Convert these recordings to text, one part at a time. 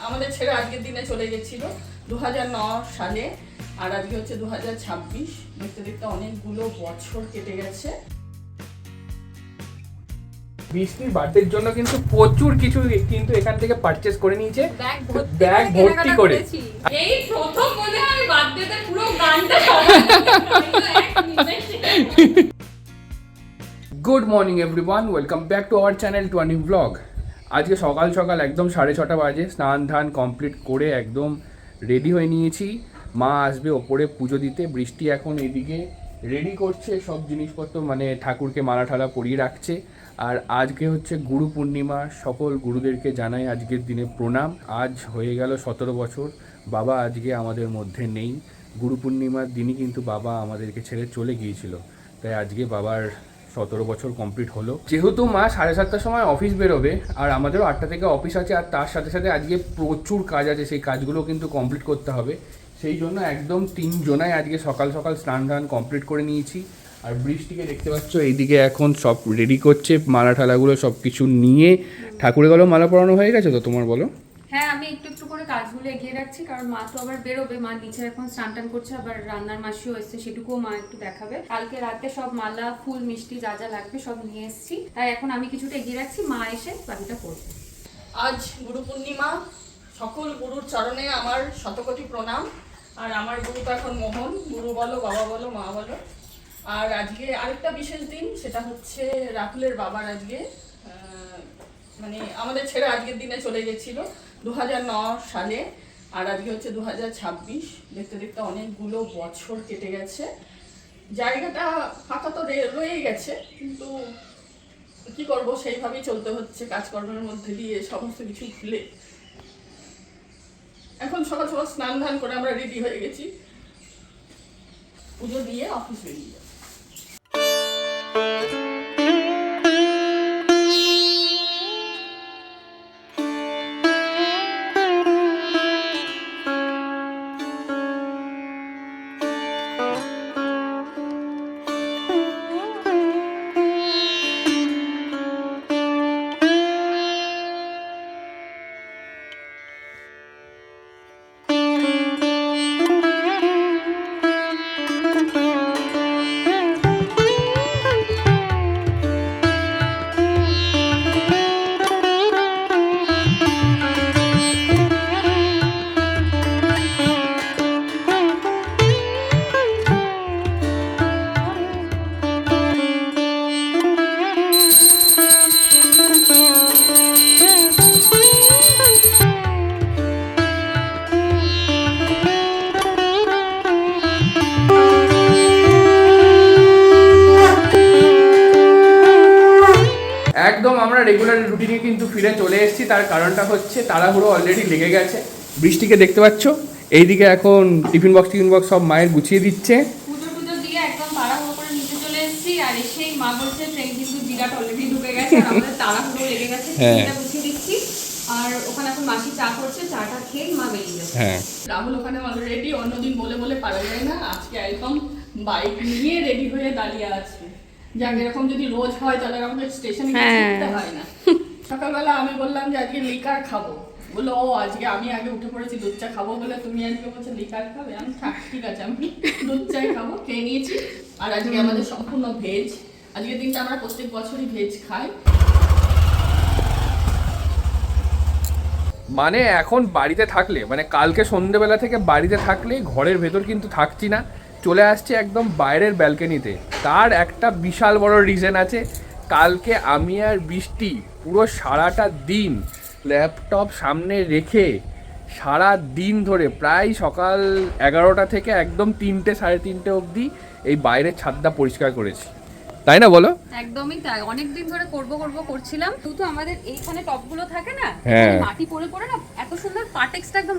আমাদের ছেড়ে আজকের দিনে চলে গেছিল 2009 সালে, আর আজকে হচ্ছে 2026। দেখতে দেখতে অনেকগুলো বছর কেটে গেছে। বৃষ্টির বার্থডের জন্য কিন্তু প্রচুর কিছু কিন্তু এখান থেকে পারচেজ করে নিয়েছে, ব্যাগ ভর্তি করে। এই প্রথম মনে হয় বার্থডেতে পুরো গানটা good morning everyone, welcome back to our channel Tuani blog. আজকে সকাল সকাল একদম 6:30 বাজে স্নান ধান কমপ্লিট করে একদম রেডি হয়ে নিয়েছি। মা আসবে ওপরে পুজো দিতে। বৃষ্টি এখন এদিকে রেডি করছে সব জিনিসপত্র, মানে ঠাকুরকে মালা ঠালা পরিয়ে রাখছে। আর আজকে হচ্ছে গুরু পূর্ণিমা, সকল গুরুদেরকে জানাই আজকের দিনে প্রণাম। আজ হয়ে গেল 17 বছর, বাবা আজকে আমাদের মধ্যে নেই। গুরু পূর্ণিমার দিনই কিন্তু বাবা আমাদেরকে ছেড়ে চলে গিয়েছিল, তাই আজকে বাবার 17 বছর কমপ্লিট হলো। যেহেতু মা 7:30টার সময় অফিস বেরোবে, আর আমাদেরও 8টা থেকে অফিস আছে, আর তার সাথে সাথে আজকে প্রচুর কাজ আছে, সেই কাজগুলো কিন্তু কমপ্লিট করতে হবে। সেই জন্য একদম 3 জনাই আজকে সকাল সকাল স্নান ধান কমপ্লিট করে নিয়েছি। আর বৃষ্টিকে দেখতে পাচ্ছ এইদিকে এখন সব রেডি করছে, মালা ঠালাগুলো সব কিছু নিয়ে। ঠাকুরের গেলেও মালা পরানো হয়ে গেছে তো তোমার, বলো? হ্যাঁ, আমি একটু একটু করে কাজগুলো এগিয়ে রাখছি, কারণ মা তো আবার বেরোবে। মা নিচে এখন স্নান টান করছে, আবার রান্নার মাসিও এসছে, সেটুকুও মা একটু দেখাবে। কালকে রাতে সব মালা ফুল মিষ্টি যা যা লাগবে সব নিয়ে এসেছি, তাই এখন আমি কিছুটা এগিয়ে রাখছি, মা এসে বাকিটা করবে। আজ গুরু পূর্ণিমা, সকল গুরুর চরণে আমার শতকোটি প্রণাম। আর আমার গুরু তো এখন মোহন, গুরু বলো, বাবা বলো, মা বলো। আর আজকে আরেকটা বিশেষ দিন, সেটা হচ্ছে রাহুলের বাবার আজকে মানে আমাদের ছেড়ে আজকের দিনে চলে গেছিল 2009 সালে, আর আজকে হচ্ছে 2026। দেখতে দেখতে অনেকগুলো বছর কেটে গেছে। জায়গাটা ফাঁকা তো রয়ে গেছে, কিন্তু কি করব, সেইভাবেই চলতে হচ্ছে কাজকর্মের মধ্যে দিয়ে, সমস্ত কিছু ভুলে। এখন সকাল সকাল স্নান ধান করে আমরা রেডি হয়ে গেছি, পুজো দিয়ে অফিস বেরিয়ে যাবো। একদম আমরা রেগুলার রুটিনে কিন্তু ফিরে চলে এসেছি। তার কারণটা হচ্ছে তাড়াহুড়ো অলরেডি লেগে গেছে। বৃষ্টিকে দেখতে পাচ্ছ এইদিকে এখন টিফিন বক্স সব মায়ের গুছিয়ে দিচ্ছে। পুজো দিয়ে একদম তাড়াহুড়ো করে নিচে চলে এসেছি, আর এসেই মা বলছে ট্রেন কিন্তু বিরাট অলরেডি ঢুকে গেছে, আর আমাদের তাড়াহুড়ো লেগে গেছে, টিফিনটা গুছিয়ে দিচ্ছি। আর ওখানে এখন মাসি চা করছে, চাটা খেয়ে মা বেরিয়ে যাচ্ছে। হ্যাঁ, রাহুল ওখানে অলরেডি, অন্যদিন বলে বলে পারা যায় না, আজকে একদম বাইক নিয়ে রেডি হয়ে দাঁড়িয়ে আছে। যাক, এরকম যদি রোজ হয় তাহলে আমাদের স্টেশনে যেতে হয় না। সকালবেলা আমি বললাম যে আজকে লিকার খাবো, বললো ও আজকে আমি আগে উঠে পড়েছি দুধ চা খাবো বলে, তুমি আজকে বলছো লিকার খাবে। আমি ঠিক আছে, আমি দুধ চাই খাবো, খেয়ে নিয়েছি। আর আজকে আমাদের সম্পূর্ণ ভেজ। আজকের দিনটা আমরা প্রত্যেক বছরই ভেজ খাই। মানে এখন বাড়িতে থাকলে, মানে কালকে সন্ধ্যেবেলা থেকে বাড়িতে থাকলে ঘরের ভেতর কিন্তু থাকছি না, চলে আসছে একদম বাইরের ব্যালকনিতে। তার একটা বিশাল বড় রিজন আছে। কালকে আমি আর বৃষ্টি পুরো সারাটা দিন ল্যাপটপ সামনে রেখে সারা দিন ধরে প্রায় সকাল 11টা থেকে একদম 3টে 3:30 অবধি এই বাইরের ছাদটা পরিষ্কার করেছি, তাই না বলো? একদমই তাই, অনেকদিন ধরে করছিলাম। শুধু আমাদের এইখানে টপগুলো থাকে না, হ্যাঁ, মাটি পড়ে পড়ে না এত সুন্দর পাটেক্সটা একদম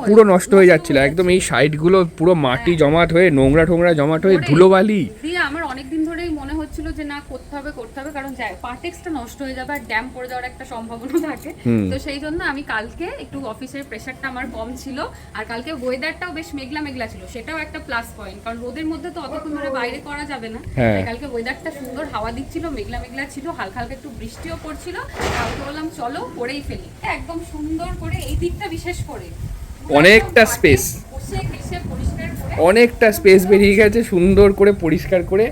পুরো নষ্ট হয়ে যাচ্ছিল। একদম এই সাইডগুলো পুরো মাটি জমাট হয়ে, নোংরা টোংরা জমাট হয়ে, ধুলোবালি দিয়ে আমার অনেকদিন ধরেই মনে হচ্ছিল যে না করতে হবে, কারণ পাটেক্সটা নষ্ট হয়ে যাবে আর ড্যাম পড়ে যাওয়ার একটা সম্ভাবনা থাকে। তো সেই জন্য আমি কালকে একটু অফিসের প্রেশারটা আমার কম ছিল, আর কালকে ওয়েদারটাও বেশ মেঘলা মেঘলা ছিল, সেটাও একটা প্লাস পয়েন্ট, কারণ রোদের মধ্যে তো অতক্ষণ ধরে বাইরে করা যাবে না। কালকে ওয়েদারটা সুন্দর, হাওয়া ঠিক ছিল, মেঘলা মেঘলা ছিল, হালকা হালকা একটু বৃষ্টিও পড়ছিল। রাহুলকে বললাম চলো করেই ফেলি, একদম সুন্দর করে এই দিকটা বিশেষ করে অনেকটা স্পেস, অনেকটা স্পেস বেরিয়ে গেছে সুন্দর করে পরিষ্কার করে,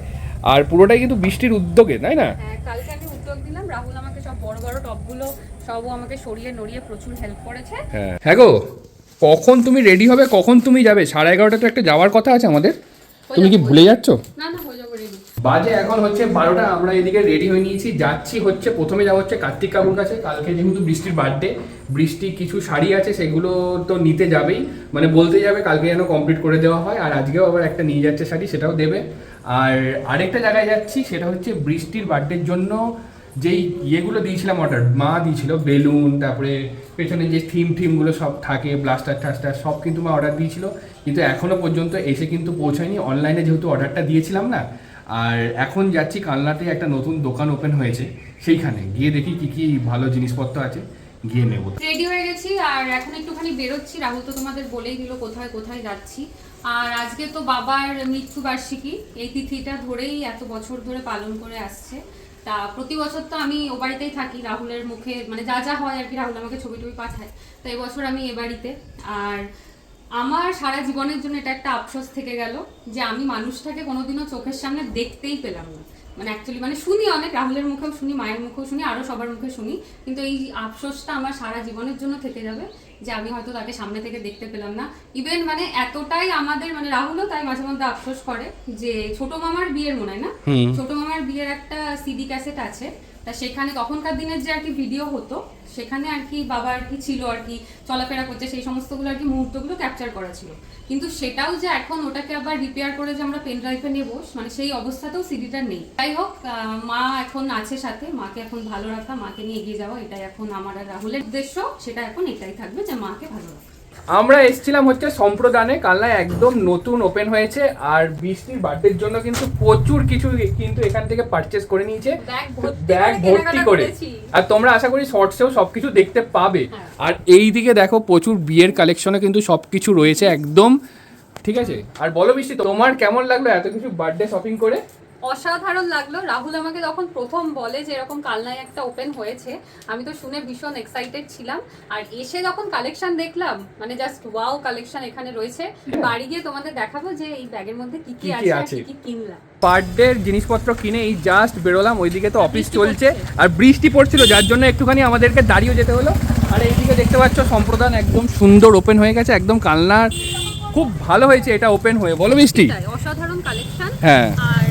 আর পুরোটাই কিন্তু বৃষ্টির উদ্যোগে, তাই না? হ্যাঁ, কালকে আমি উদ্যোগ দিলাম, রাহুল আমাকে সব বড় বড় টবগুলো সবও আমাকে সরিয়ে নড়িয়ে প্রচুর হেল্প করেছে। হ্যাঁ গো, কখন তুমি রেডি হবে, কখন তুমি যাবে? 11:30 তো একটা যাওয়ার কথা আছে আমাদের, তুমি কি ভুলে যাচ্ছ? না না, হয়ে যাবো রেডি। বাজে এখন হচ্ছে 12টা, আমরা এদিকে রেডি হয়ে নিয়েছি, যাচ্ছি হচ্ছে প্রথমে যাওয়া হচ্ছে কার্তিক কাকুর কাছে। কালকে যেহেতু বৃষ্টির বার্থডে, বৃষ্টি কিছু শাড়ি আছে সেগুলো তো নিতে যাবেই, মানে বলতে যাবে কালকে যেন কমপ্লিট করে দেওয়া হয়, আর আজকেও আবার একটা নিয়ে যাচ্ছে শাড়ি, সেটাও দেবে। আর আরেকটা জায়গায় যাচ্ছি, সেটা হচ্ছে বৃষ্টির বার্থডের জন্য যেই ইয়েগুলো দিয়েছিলাম অর্ডার, মা দিয়েছিল বেলুন, তারপরে পেছনে যে থিমগুলো সব থাকে, ব্লাস্টার টাস্টার সব কিন্তু মা অর্ডার দিয়েছিল, কিন্তু এখনও পর্যন্ত এসে কিন্তু পৌঁছায়নি। অনলাইনে যেহেতু অর্ডারটা দিয়েছিলাম না, আর এখন যাচ্ছি কালনাতে একটা নতুন দোকান ওপেন হয়েছে, সেইখানে গিয়ে দেখি কি কি ভালো জিনিসপত্র আছে, গিয়ে নেব। রেডি হয়ে গেছি আর এখন একটুখানি বেরোচ্ছি। রাহুল তো তোমাদের বলেই দিল কোথায় কোথায় যাচ্ছি। আর আজকে তো বাবার মৃত্যুবার্ষিকী, এই তিথিটা ধরেই এত বছর ধরে পালন করে আসছে। তা প্রতি বছর তো আমি ও বাড়িতেই থাকি, রাহুলের মুখে মানে যা যা হয় আর কি, রাহুল আমাকে ছবি টবি পাঠায়, তো এবছর আমি এ বাড়িতে। আর আমার সারা জীবনের জন্য এটা একটা আফসোস থেকে গেল যে আমি মানুষটাকে কোনোদিনও চোখের সামনে দেখতেই পেলাম না। মানে অ্যাকচুয়ালি মানে শুনি অনেক, রাহুলের মুখেও শুনি, মায়ের মুখেও শুনি, আরও সবার মুখে শুনি, কিন্তু এই আফসোসটা আমার সারা জীবনের জন্য থেকে যাবে যে আমি হয়তো তাকে সামনে থেকে দেখতে পেলাম না। ইভেন মানে এতটাই আমাদের মানে রাহুলও তাই মাঝে মধ্যে আফসোস করে যে ছোট মামার বিয়ের মনে হয় না, ছোট মামার বিয়ের একটা সিডি ক্যাসেট আছে, তা সেখানে তখনকার দিনের যে আর কি ভিডিও হতো, সেখানে আর কি বাবা আর কি ছিল আর কি চলাফেরা করছে, সেই সমস্তগুলো আর কি মুহূর্তগুলো ক্যাপচার করা ছিল, কিন্তু সেটাও যে এখন ওটাকে আবার রিপেয়ার করে যে আমরা পেন ড্রাইভে নেবো, মানে সেই অবস্থাতেও সিডিটা নেই। যাই হোক, মা এখন আছে সাথে, মাকে এখন ভালো রাখা, মাকে নিয়ে এগিয়ে যাওয়া, এটাই এখন আমার আর রাহুলের উদ্দেশ্য, সেটা এখন এটাই থাকবে যে মাকে ভালো রাখা। আমরা এসেছিলাম হচ্ছে সম্প্রদানে, কালনায় একদম নতুন ওপেন হয়েছে, আর বৃষ্টির বার্থডের জন্য কিন্তু প্রচুর কিছু কিন্তু এখান থেকে পারচেস করে নিয়েছে, ব্যাগ ভর্তি করে। আর তোমরা আশা করি শর্টসেও সবকিছু দেখতে পাবে। আর এই দিকে দেখো প্রচুর বিয়ের কালেকশনে কিন্তু সবকিছু রয়েছে একদম, ঠিক আছে? আর বলো বৃষ্টি, তোমার কেমন লাগলো এত কিছু বার্থডে শপিং করে? অসাধারণ লাগলো। রাহুল আমাকে যখন প্রথম বলে যে এরকম কালনায় একটা ওপেন হয়েছে, আমি তো শুনে ভীষণ এক্সাইটেড ছিলাম, আর এসে যখন কালেকশন দেখলাম মানে জাস্ট ওয়াও কালেকশন এখানে রয়েছে। বাড়ি গিয়ে তোমাদের দেখাবো যে এই ব্যাগের মধ্যে কি কি আছে আর কি কি কিনলাম। বার্থডের জিনিসপত্র কিনে এই জাস্ট বেরোলাম, ওইদিকে তো অফিস চলছে আর বৃষ্টি পড়ছিল, যার জন্য একটুখানি আমাদেরকে দাঁড়িয়ে যেতে হলো। আর এইদিকে দেখতে পাচ্ছ সম্প্রদান একদম সুন্দর ওপেন হয়ে গেছে, একদম কালনার খুব ভালো হয়েছে এটা ওপেন হয়ে, বলো বৃষ্টি? অসাধারণ কালেকশন, হ্যাঁ, আর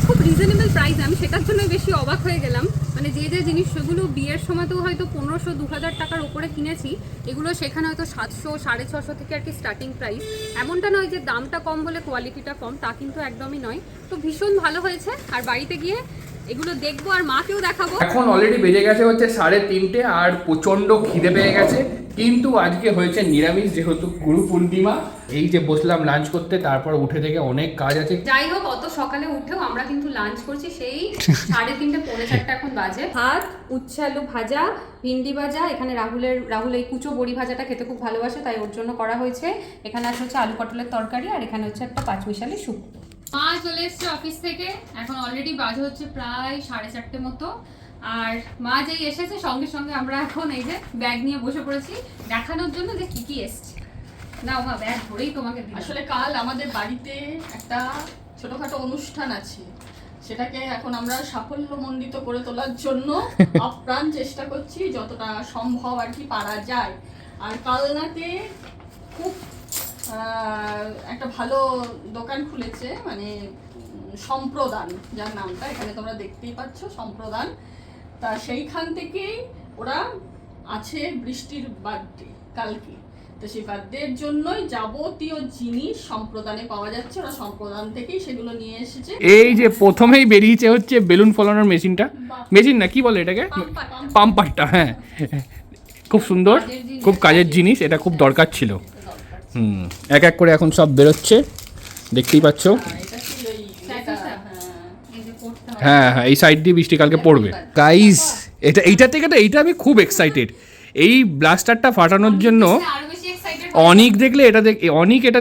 খুব রিজনেবল প্রাইস। আমি সেটার জন্য বেশি অবাক হয়ে গেলাম, মানে যে যে জিনিস সেগুলো বিয়ের সময় তো হয়তো 1500-2000 টাকার উপরে কিনেছি, এগুলো সেখানে হয়তো 700-650 থেকে আর কি স্টার্টিং প্রাইস। এমনটা নয় যে দামটা কম বলে কোয়ালিটিটা কম, তা কিন্তু একদমই নয়। তো ভীষণ ভালো হয়েছে, আর বাড়িতে গিয়ে এগুলো দেখবো আর মাকেও দেখাবো। এখন অলরেডি বেজে গেছে হচ্ছে 3:30, আর প্রচন্ড খিদে পেয়ে গেছে, কিন্তু আজকে হয়েছে নিরামিষ যেহেতু গুরু পূর্ণিমা। এই যে বসলাম লাঞ্চ করতে, তারপর উঠে থেকে অনেক কাজ আছে। যাই হোক, অত সকালে উঠেও আমরা কিন্তু লাঞ্চ করছি সেই 3:30 পৌনে 4 এখন বাজে। ভাত, উচ্ছে আলু ভাজা, ভিন্ডি ভাজা, এখানে রাহুল এই কুচো বড়ি ভাজাটা খেতে খুব ভালোবাসে, তাই ওর জন্য করা হয়েছে। এখানে আছে হচ্ছে আলু পটলের তরকারি, আর এখানে হচ্ছে একটা পাঁচমিশালি শুক্তো। মা চলে এসছে অফিস থেকে, এখন অলরেডি বাজে হচ্ছে প্রায় 4:30 মতো। আর মা যেই এসেছে সঙ্গে সঙ্গে আমরা এখন এই যে ব্যাগ নিয়ে বসে পড়েছি দেখানোর জন্য যে কি কি এসছে। না মা, ব্যাগ ধরেই তোমাকে দিই। আসলে কাল আমাদের বাড়িতে একটা ছোটখাটো অনুষ্ঠান আছে, সেটাকে এখন আমরা সাফল্যমণ্ডিত করে তোলার জন্য আপ্রাণ চেষ্টা করছি, যতটা সম্ভব আর কি পারা যায়। আর কালনাতে খুব একটা ভালো দোকান খুলেছে, মানে সম্প্রদান যার নামটা এখানে তোমরা দেখতেই পাচ্ছ, সম্প্রদান। তা সেইখান থেকেই ওরা আছে বৃষ্টির বার্থডে কালকে, তো সেই বার্থডের জন্যই যাবতীয় জিনিস সম্প্রদানে পাওয়া যাচ্ছে, ওরা সম্প্রদান থেকেই সেগুলো নিয়ে এসেছে। এই যে প্রথমেই বেরিয়েছে হচ্ছে বেলুন ফলানোর মেশিনটা, মেশিন না কি বলে এটাকে, পাম্পারটা। হ্যাঁ, খুব সুন্দর, খুব কাজের জিনিস, এটা খুব দরকার ছিল। এক এক করে এখন সব বেরোচ্ছে, দেখতেই পাচ্ছ। হ্যাঁ হ্যাঁ, এই সাইড দিয়ে বৃষ্টি কালকে পড়বে গাইস। এইটা থেকে তো এইটা আমি খুব এক্সাইটেড, এই ব্লাস্টারটা ফাটানোর জন্য। অনেক দেখলে এটা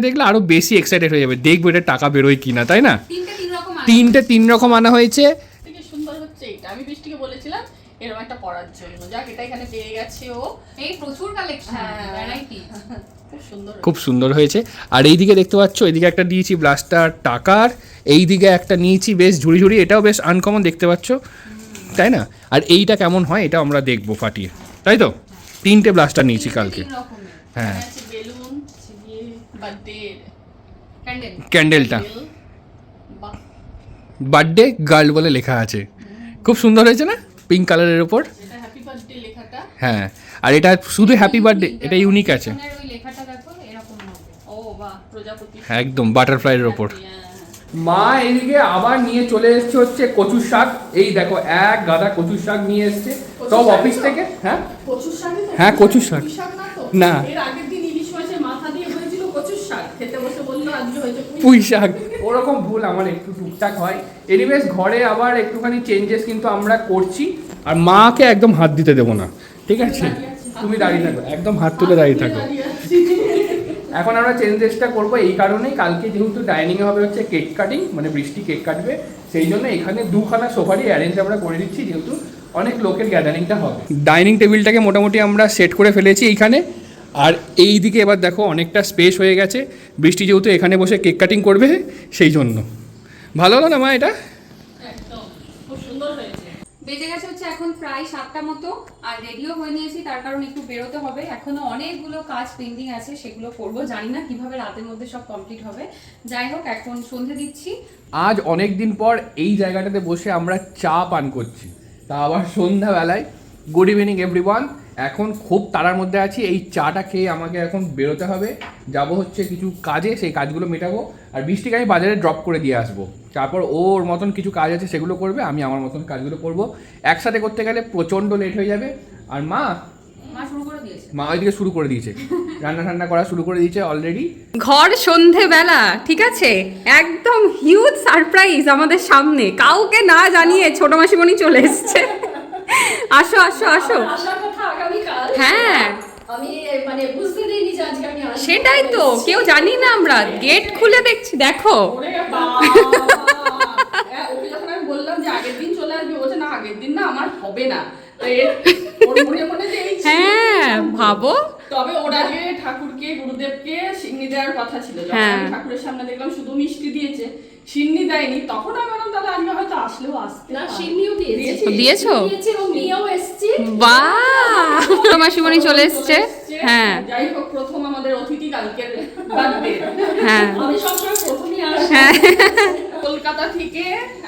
দেখলে আরো বেশি এক্সাইটেড হয়ে যাবে, দেখবো এটা টাকা বেরোয় কিনা, তাই না? 3টে 3 রকম আনা হয়েছে। এইটা আমি বৃষ্টিকে বলেছিলাম এরকম একটা পরার জন্য, যাক এটা এখানে পেয়ে গেছে ও। এই প্রচুর কালেকশন, হ্যাঁ। ভ্যারাইটি। খুব সুন্দর খুব সুন্দর হয়েছে। আর এইদিকে দেখতে পাচ্ছ, এইদিকে একটা দিয়েছি ব্লাস্টার টাকার, এইদিকে একটা নিয়েছি বেশ ঝুড়ি ঝুড়ি, এটাও বেশ আনকমন দেখতে পাচ্ছ, তাই না? আর এইটা কেমন হয় এটা আমরা দেখবো ফাটিয়ে, তাই তো? 3টে ব্লাস্টার নিয়েছি কালকে। 3 রকমের হ্যাঁ, বেলুন, বার্থডে ক্যান্ডেল। ক্যান্ডেলটা বাহ, বার্থডে গার্ল বলে লেখা আছে, খুব সুন্দর হয়েছে না, পিঙ্ক কালারের ওপর। এটা হ্যাপি বার্থডে লেখাটা। হ্যাঁ, আর এটা শুধু হ্যাপি বার্থডে, এটা ইউনিক আছে পিছনের ওই লেখাটা দেখো এরকম হবে। ও বাহ, প্রজাপতি একদম বাটারফ্লাইয়ের ওপর। মা এদিকে আবার নিয়ে চলে এসছে হচ্ছে কচুর শাক। এই দেখো এক গাদা কচুর শাক নিয়ে এসছে সব অফিস থেকে। হ্যাঁ কচুর শাক। হ্যাঁ, কচুর শাক। পুঁই শাক না তো? না। এর আগের দিন ইলিশ মাছের মাথা দিয়ে হয়েছিল কচুর শাক, খেতে বসে বললো আজকে হয়েছে পুঁই শাক। ওরকম ভুল আমার একটু টুকটাক হয়। এনিওয়েজ ঘরে আবার একটুখানি চেঞ্জেস কিন্তু আমরা করছি, আর মাকে একদম হাত দিতে দেবো না, ঠিক আছে? তুমি দাঁড়িয়ে থাকো, একদম হাত তুলে দাঁড়িয়ে থাকো। এখন আমরা চেঞ্জেসটা করবো এই কারণেই, কালকে যেহেতু ডাইনিংয়ে হবে হচ্ছে কেক কাটিং, মানে বৃষ্টি কেক কাটবে, সেই জন্য এখানে 2খানা সোফারই অ্যারেঞ্জ আমরা করে দিচ্ছি, যেহেতু অনেক লোকের গ্যাদারিংটা হবে। ডাইনিং টেবিলটাকে মোটামুটি আমরা সেট করে ফেলেছি এইখানে। আর এই দিকে এবার দেখো অনেকটা স্পেস হয়ে গেছে, বৃষ্টি যেহেতু এখানে বসে কেক কাটিং করবে সেই জন্য। ভালো হলো না মা এটা? একদম খুব সুন্দর হয়েছে। বেজে গেছে হচ্ছে এখন প্রায় 7টা মতো, আর রেডিও হয়ে নিয়েছি তার কারণ একটু বেরোতে হবে। এখনো অনেকগুলো কাজ পেন্ডিং আছে, সেগুলো করব। জানি না কিভাবে রাতের মধ্যে সব কমপ্লিট হবে। যাই হোক, এখন সন্ধে দিচ্ছি। আজ অনেক দিন পর এই জায়গাটাতে বসে আমরা চা পান করছি, তা আবার সন্ধ্যাবেলায়। Good evening everyone. এখন খুব তাড়ার মধ্যে আছি, এই চাটা খেয়ে আমাকে এখন বেরোতে হবে, যাব হচ্ছে কিছু কাজে, সেই কাজগুলো মেটাবো। আর বৃষ্টিকে আমি বাজারে ড্রপ করে দিয়ে আসবো, তারপর ওর মতন কিছু কাজ আছে সেগুলো করবে, আমি আমার মতন কাজগুলো করব। একসাথে করতে গেলে প্রচণ্ড লেট হয়ে যাবে। আর মা শুরু করে দিয়েছে, মা ওইদিকে শুরু করে দিয়েছে, রান্না ঠান্না করা শুরু করে দিয়েছে অলরেডি। ঘর সন্ধেবেলা, ঠিক আছে, একদম হিউজ সারপ্রাইজ আমাদের সামনে, কাউকে না জানিয়ে ছোট মাসিমণি চলে এসেছে। আসো আসো আসো। আসার কথা আগামীকাল। হ্যাঁ, আমি মানে বুঝতে দিইনি যে আজকে আমি আসবো। সেটাই তো, কেউ জানি না, আমরা গেট খুলে দেখছি, দেখো। ওরে বাবা! হ্যাঁ, ওকে যখন আমি বললাম যে আগের দিন চলে আসবে, বলছে না আগের দিন না আমার হবে না। তো ওর মনে মনে যে এই হ্যাঁ, ভাবো। তবে ওর আগে ঠাকুরকে গুরুদেবকে সিন্নি দেওয়ার কথা ছিল, যখন হ্যাঁ। আমি ঠাকুরের সামনে দেখলাম শুধু মিষ্টি দিয়েছে, সিন্নি দেয়নি, তখন আমি বললাম তাহলে আজকে হয়তো আসলেও আসতে না, পারে। সিন্নিও দিয়েছি। দিয়েছো? দিয়েছি এবং নিয়েও এসেছি। বাহ, ছোট মাসিমণি চলে এসছে। হ্যাঁ যাই হোক, প্রথম আমাদের অতিথি কালকের বার্থডে। হ্যাঁ আমি সবসময় প্রথমেই আসি। হ্যাঁ। কলকাতা থেকে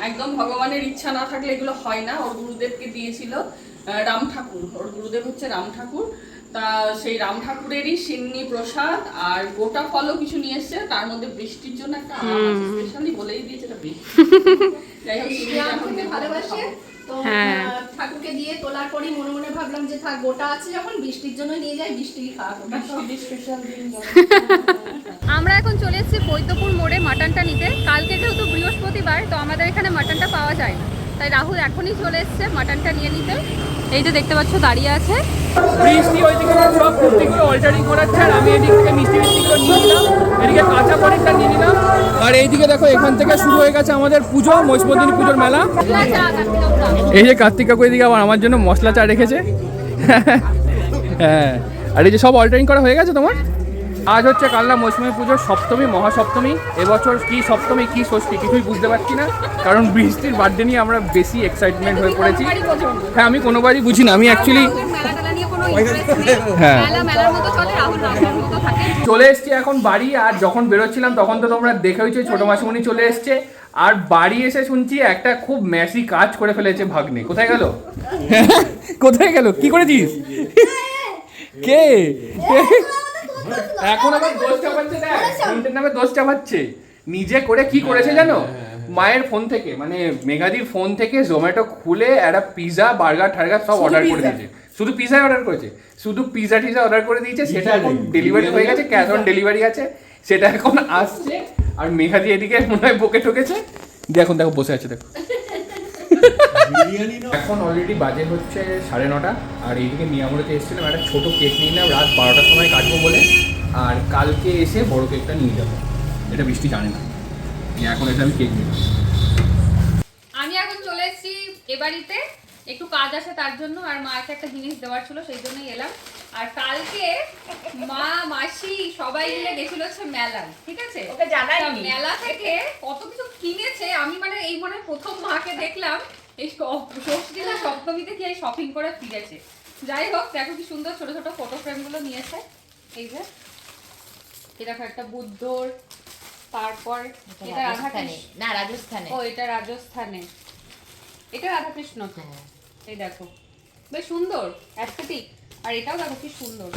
একদম ভগবানের ইচ্ছা না থাকলে এগুলো হয় না। ওর গুরুদেবকে দিয়েছিল রাম ঠাকুর, ওর গুরুদেব হচ্ছে রাম ঠাকুর। তা সেই রাম ঠাকুরেরই সিন্নি প্রসাদ আর গোটা ফলও কিছু নিয়ে এসছে, তার মধ্যে বৃষ্টির জন্য একটা আম আছে, স্পেশালি বলেই দিয়েছে এটা বৃষ্টি। যাই হোক, সে আমাকে ভালোবাসে তো হ্যাঁ। ঠাকুরকে দিয়ে তোলার পরই মনে মনে ভাবলাম যে থাক, গোটা আছে যখন বৃষ্টির জন্য নিয়ে যাই, বৃষ্টি খাওয়া গোটা সব। স্পেশাল দিন। আমরা এখন চলে এসেছি বৈদ্যপুর মোড়ে মাটনটা নিতে। কালকে যেহেতু বৃহস্পতিবার, তো আমাদের এখানে মাটনটা পাওয়া যায় না, তাই রাহুল এখনই চলে এসেছে মাটনটা নিয়ে নিতে। এই যে দেখতে পাচ্ছ দাঁড়িয়ে আছে। বৃষ্টি ওইদিকে সব কুর্তিগুলো অল্টারিং করাচ্ছে, আর আমি এদিক থেকে মিষ্টি মিষ্টিগুলো নিয়ে নিলাম, এদিকে কাঁচা পনিরটা নিয়ে নিলাম। আর এইদিকে দেখো এখান থেকে শুরু হয়ে গেছে আমাদের পুজো, মহিষমর্দিনী পুজোর মেলা। এই যে কার্তিক কাকু এদিকে আবার আমার জন্য মশলা চা রেখেছে। হ্যাঁ, আর এই যে সব অল্টারিং করা হয়ে গেছে তোমার। আজ হচ্ছে কালনা মৌসুমী পুজোর সপ্তমী, মহাসপ্তমী। এবছর কি সপ্তমী কি ষষ্ঠী কিছুই বুঝতে পারছি না, কারণ বৃষ্টির বার্থডে নিয়ে আমরা বেশি এক্সাইটমেন্ট হয়ে পড়েছি। হ্যাঁ, আমি কোনোবারই বুঝি না, আমি অ্যাকচুয়ালি হ্যাঁ চলে এসছি এখন বাড়ি। আর যখন বেরোচ্ছিলাম তখন তো তোমরা দেখেওছো ছোট মাসিমণি চলে এসছে, আর বাড়ি এসে শুনছি একটা খুব ম্যাসি কাজ করে ফেলেছে ভাগ্নে। কোথায় গেল? কোথায় গেল? কি করেছিস? কে এখন আবার দোষ চাপাচ্ছে? দেখ, ফোনটার নামে দোষ চাপাচ্ছে। নিজে করে কি করেছে জানো? মায়ের ফোন থেকে, মানে মেঘাদির ফোন থেকে জোম্যাটো খুলে একটা পিজা বার্গার টার্গার সব অর্ডার করে দিয়েছে। শুধু পিজাই অর্ডার করেছে, শুধু পিজা টিজা অর্ডার করে দিয়েছে। সেটা এখন ডেলিভারি হয়ে গেছে, ক্যাশ অন ডেলিভারি আছে, সেটা এখন আসছে। আর মেঘাদি এদিকে মনে হয় বকে ঠকেছে। এখন দেখো বসে আছে, দেখো। এখন অলরেডি বাজে হচ্ছে 9:30, আর এইদিকে মিয়ামোড়েতে এসেছিলাম একটা ছোটো কেক নিয়ে নিলাম, রাত 12টার সময় কাটবো বলে। আর কালকে এসে বড় কেকটা নিয়ে যাবো, এটা বৃষ্টি জানে না। এখন এটা আমি কেক নিলাম। আমি এখন চলে এসেছি এ বাড়িতে একটু কাজ আছে তার জন্য, আর মাকে একটা জিনিস দেওয়ার ছিল সেই জন্যই এলাম। আর কালকে মা মাসি সবাই মিলে গেছিল হচ্ছে মেলায়, ঠিক আছে? ওকে জানাইনি। তা মেলা থেকে কত কিছু কিনেছে, আমি মানে এই মনে হয় প্রথম মাকে দেখলাম এই ষষ্ঠী না সপ্তমীতে কি এই শপিং করে ফিরেছে। যাই হোক, দেখো কি সুন্দর ছোট ছোট ফটো ফ্রেমগুলো নিয়েছে। এই যে এই দেখো একটা বুদ্ধর, তারপর এটা রাধাকৃষ্ণ, না রাজস্থানে। ও এটা রাজস্থানে, এটা রাধাকৃষ্ণ। হ্যাঁ। এই দেখো বেশ সুন্দর অ্যাস্থেটিক, আর এটাও দেখো কি সুন্দর।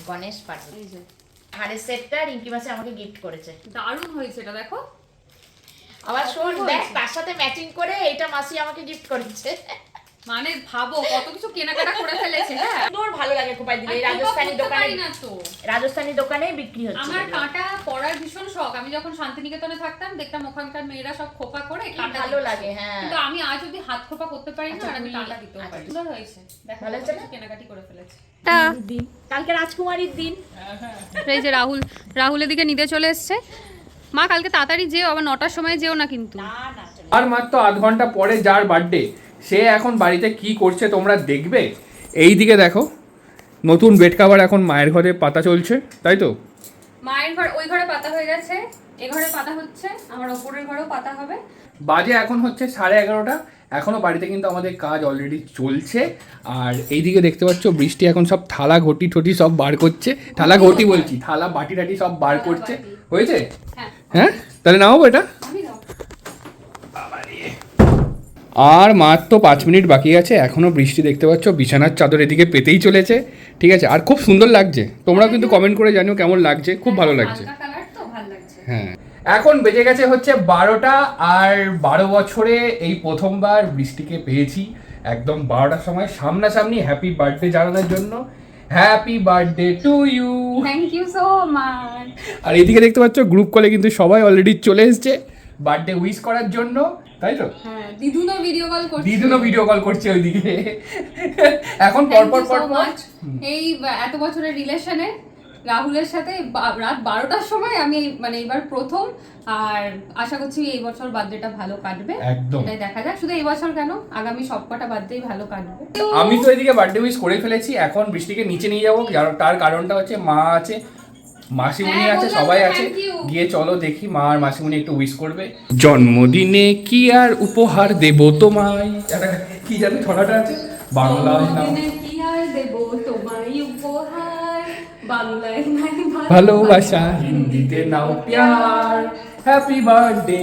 গণেশ পার্বতী এই যে হাড়ের সেটটা রিঙ্কি মাসি আমাকে গিফট করেছে। দারুণ হয়েছে এটা, দেখো। আবার শোন হয়েছে। দেখ, তার সাথে ম্যাচিং করে এটা মাসি আমাকে গিফট করেছে। মানে ভাবো কত কিছু কেনাকাটা করে ফেলেছে। হ্যাঁ, তোর ভালো লাগে খোপাই দিলে। এই আর রাজস্থানী করতে দোকানে, পারি না তো। রাজস্থানী দোকানে বিক্রি হচ্ছে। আমার কাঁটা পড়ার ভীষণ শখ। আমি যখন শান্তিনিকেতনে থাকতাম দেখতাম ওখানকার মেয়েরা সব খোপা করে কাঁটা ভালো দিচ্ছে। লাগে। হ্যাঁ, কিন্তু আমি আজ অব্দি হাত খোপা করতে পারি না, আচ্ছা, আর আমি তুমি- কাঁটা দিতেও পারি। সুন্দর হয়েছে, দেখো ভালো কত হয়েছে কিছু না? কেনাকাটি করে ফেলেছে। দিন কালকে রাজকুমারীর দিন। এই যে রাহুলের দিকে নিতে চলে এসছে। মা কালকে তাড়াতাড়ি যেও, আবার 9টার সময় যেও না কিন্তু। না না আর মাত্র আধ ঘন্টা পরে যার বার্থডে, সে এখন বাড়িতে কি করছে তোমরা দেখবে। এই দিকে দেখো, নতুন বেড কাভার এখন মায়ের ঘরে পাতা চলছে, তাই তো? মায়ের ঘর ওই ঘরে পাতা হয়ে গেছে, এ ঘরে পাতা হচ্ছে, আমার ওপরের ঘরেও পাতা হবে। বাজে এখন হচ্ছে 11:30। এখনও বাড়িতে কিন্তু আমাদের কাজ অলরেডি চলছে। আর এইদিকে দেখতে পাচ্ছ বৃষ্টি এখন সব থালা ঘটি ঠটি সব বার করছে। থালা ঘটি বলছি, থালা বাটি টাটি সব বার করছে। হয়েছে? হ্যাঁ, হ্যাঁ, তাহলে নাও এটা। আমি দাও। আর মাত্র 5 মিনিট বাকি আছে, এখনও বৃষ্টি দেখতে পাচ্ছ বিছানার চাদর এদিকে পেতেই চলেছে, ঠিক আছে? আর খুব সুন্দর লাগছে। তোমরাও কিন্তু কমেন্ট করে জানিও কেমন লাগছে, খুব ভালো লাগছে। হালকা কালার তো ভালো লাগছে। হ্যাঁ, এখন বেজে গেছে হচ্ছে 12টা। আর 12 বছরে এই প্রথমবার বৃষ্টিকে পেয়েছি একদম 12টার সময় সামনাসামনি হ্যাপি বার্থডে জানানোর জন্য। Happy birthday to you. Thank you so much. আর এদিকে দেখতে পাচ্ছ গ্রুপ কলে কিন্তু সবাই অলরেডি চলে এসেছে বার্থডে উইশ করার জন্য, তাই তো? হ্যাঁ, দিদুনও ভিডিও কল করছে। দিদুনও ভিডিও কল করছে ওইদিকে। এখন পরপর পরপর এই এত বছরের রিলেশনে রাহুলের সাথে রাত 12টার সময় আমি মানে এবার প্রথম, আর আশা করছি এই বছর বার্থডেটা ভালো কাটবে। একদম। এটাই দেখা যাক, শুধু এই বছর কেন, আগামী সবকটা বার্থডেই ভালো কাটবে। আমি তো এদিকে বার্থডে উইশ করে ফেলেছি। এখন বৃষ্টিকে নিচে নিয়ে যাবো, তার কারণটা হচ্ছে মা আছে, মাসিমণি হ্যাঁ, আছে, বললাম সবাই তো, আছে। thank you. গিয়ে চলো দেখি মা আর মাসিমণি একটু উইশ করবে। জন্মদিনে কি আর উপহার দেব তোমায়, একটা কি জানি ছড়াটা আছে বাংলায় নাম। জন্মদিনে কি আর দেব তোমায় উপহার, বাংলায় নাই ভালোবাসা, হিন্দিতে নাও প্যার, হ্যাপি বার্থডে।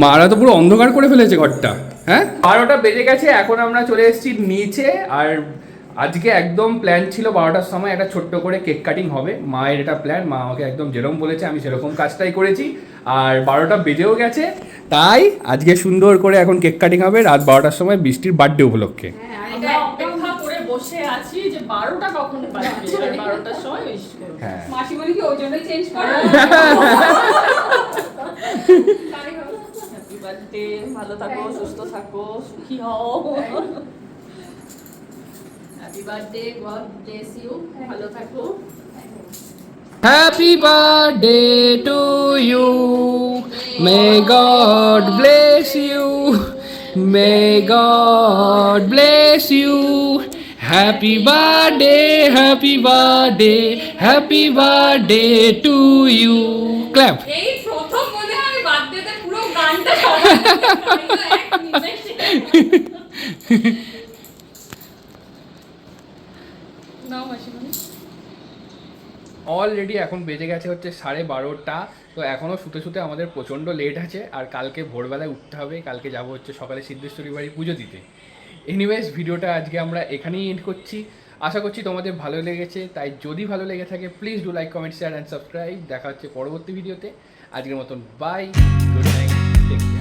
মারা তো পুরো অন্ধকার করে ফেলেছে ঘরটা। হ্যাঁ, 12টা বেজে গেছে, এখন আমরা চলে এসেছি নিচে। আর আজকে একদম প্ল্যান ছিল 12টার সময় একটা ছোট্ট করে কেক কাটিং হবে। মায়ের এটা প্ল্যান, মা আমাকে একদম যেরকম বলেছে আমি সেরকম কাজটাই করেছি। আর 12টা বেজেও গেছে, তাই আজকে সুন্দর করে এখন কেক কাটিং হবে রাত 12টার সময় বৃষ্টির বার্থডে উপলক্ষে। আমরা অপেক্ষা করে বসে আছি যে 12টা কখন বাজবে, আর 12টার সময় উইশ করব। হ্যাঁ, মাসিমণি কি ওই জন্যই চেঞ্জ করে? হ্যাপি বার্থডে, ভালো থাকো, সুস্থ থাকো, সুখী হও। Happy birthday, God bless you, ভালো থাকো। Happy birthday to you. May God bless you. May God bless you. Happy birthday, happy birthday, happy birthday to you. Clap. এই প্রথম মনে হয় আমি বার্থডেতে পুরো গানটা এক নিমেষে। নাও মাসিমণি। অলরেডি এখন বেজে গেছে হচ্ছে 12:30। তো এখনও শুতে শুতে আমাদের প্রচণ্ড লেট আছে। আর কালকে ভোরবেলায় উঠতে হবে, কালকে যাব হচ্ছে সকালে সিদ্ধেশ্বরী বাড়ি পুজো দিতে। এনিওয়েজ, ভিডিওটা আজকে আমরা এখানেই এন্ড করছি। আশা করছি তোমাদের ভালো লেগেছে। তাই যদি ভালো লেগে থাকে please do like, comment, share and subscribe. দেখা হচ্ছে পরবর্তী ভিডিওতে। আজকের মতন bye, good night, take care.